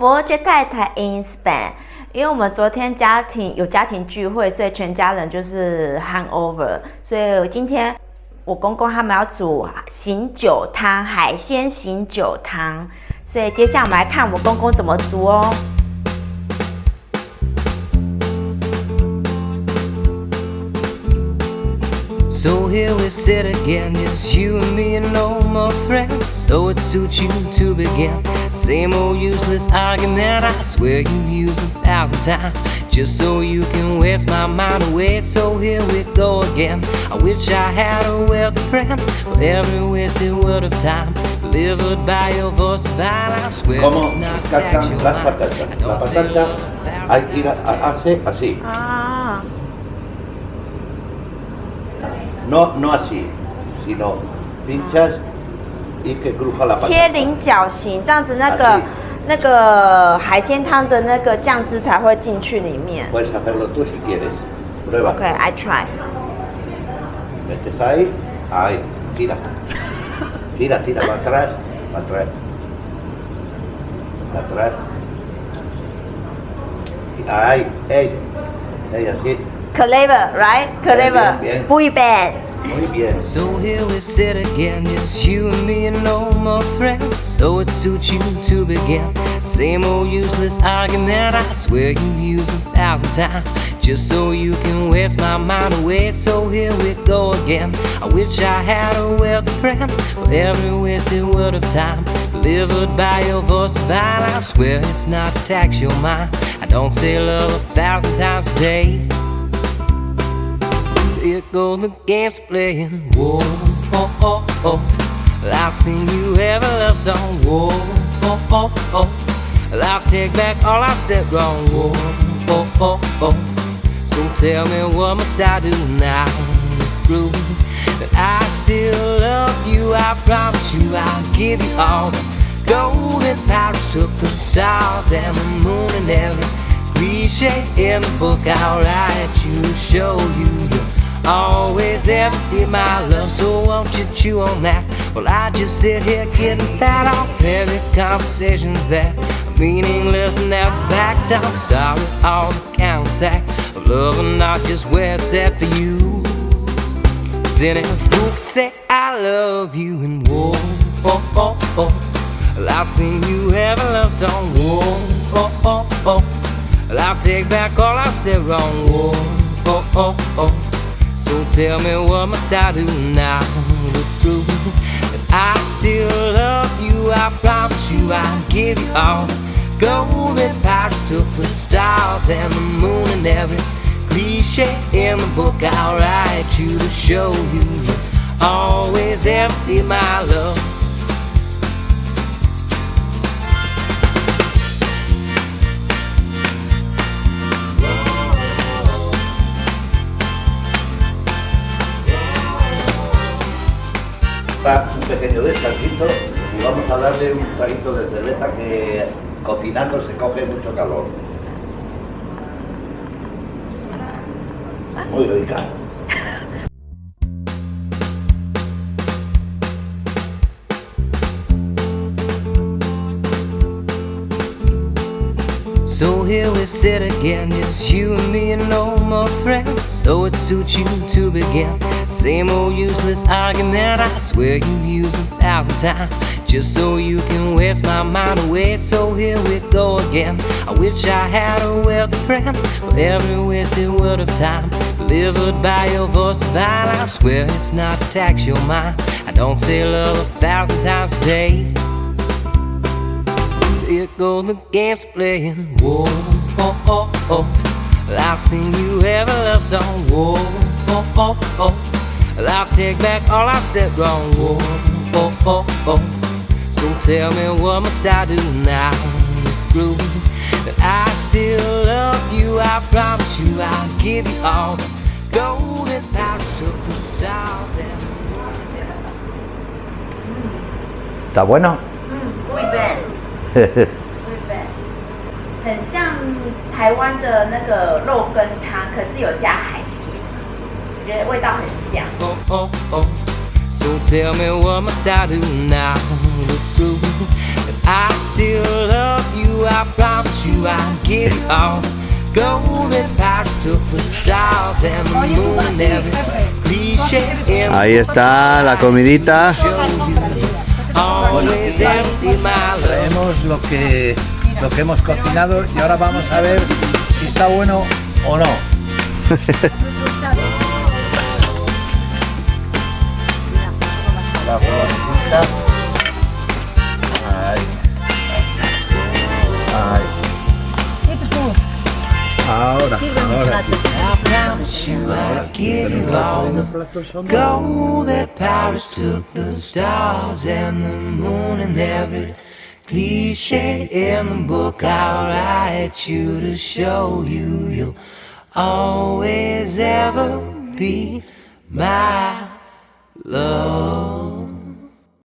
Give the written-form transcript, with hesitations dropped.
佛爵太太 in Spain。因为我们昨天有家庭聚会，所以全家人就是 hangover， 所以今天我公公他们要煮醒酒汤，海鲜醒酒汤，所以接下来我们来看我公公怎么煮哦。So here we sit again, it's you and me and no more friends. So it suits you to begin. Same old useless argument, I swear you've used 1,000 times just so you can waste my mind away. So here we go again. I wish I had a wealthy friend for every wasted word of time delivered by your voice divine. I swear it's not cachan las patatas. La patata hay que ir hacer así. No así, sino pinchas y que cruja la patata. 切菱角形，这样子那个海鲜汤的那个酱汁才会进去里面。Puedes hacerlo tú si quieres. Prueba. Okay, I try. Metes ahí, tira. Tira, para atrás. Ahí, así. Clever, right? Clever. Bien. Muy bien. Muy bien. So here we sit again, it's you and me and no more friends. So it suits you to begin. Same old useless argument, I swear you've used 1,000 times just so you can waste my mind away. So here we go again. I wish I had a wealthy friend for every wasted word of time delivered by your voice divine. I swear it's not to tax your mind. I don't say love 1,000 times a day. Here go the games playing. Whoa, oh, oh, oh. I'll sing you every love song. Whoa, oh, oh, oh. I'll take back all I've said wrong. Whoa, oh, oh, oh. So tell me what must I do now to prove that I still love you? I promise you I'll give you all the gold and Paris took the stars and the moon and every cliche in the book I'll write you to show you you're always there to be my love. So won't you chew on that? Well, I just sit here getting fat off every conversations that are meaningless and now it's backed up. Sorry, all the countersack of love and not just where it's at for you. 'Cause any fool could say I love you and whoa, oh, oh, oh. I'll sing you every love song. Whoa, oh, oh, oh. I'll take back all I said wrong. Whoa, oh, oh, oh. So tell me what must I do now to prove that I still love you? I promise you I'll give you all gold and Paris took the stars and the moon and every cliche in the book I'll write you to show you you're always empty, my love. Un pequeño descansito y vamos a darle un traguito de cerveza que cocinando se coge mucho calor. Muy rica. So here we sit again, it's you and me and no more friends. So it suits you to begin. Same old useless argument, I swear you've used 1,000 times just so you can waste my mind away. So here we go again. I wish I had a wealthy friend for every wasted word of time delivered by your voice divine. I swear it's not to tax your mind. I don't say love 1,000 times a day. Here go the games playing. Whoa, oh, oh, oh. I'll sing you every love song. Whoa, oh, oh, oh. I'll take back all I've said wrong. Whoa, oh, oh, oh. So tell me what must I do now to prove that I still love you? I promise you I'll give you all the gold and Paris took the stars and ¿Está bueno? Muy bien. 对不对？很像台湾的那个肉羹汤，可是有加海鲜，我觉得味道很像。oh, oh, oh. So tell me what must I do now to prove that I still love you, I promise you I'll give it all. Golden pipes took the stars and the moon and every cliche. Ahí está la comidita. Always empty my love. Traemos lo que hemos cocinado y ahora vamos a ver si está bueno o no. La florecita. Ahí. Ahí. Ahora sí. I promise you I'll give you all the gold that Paris took the stars and the moon and every cliche in the book I'll write you to show you you'll always ever be my love.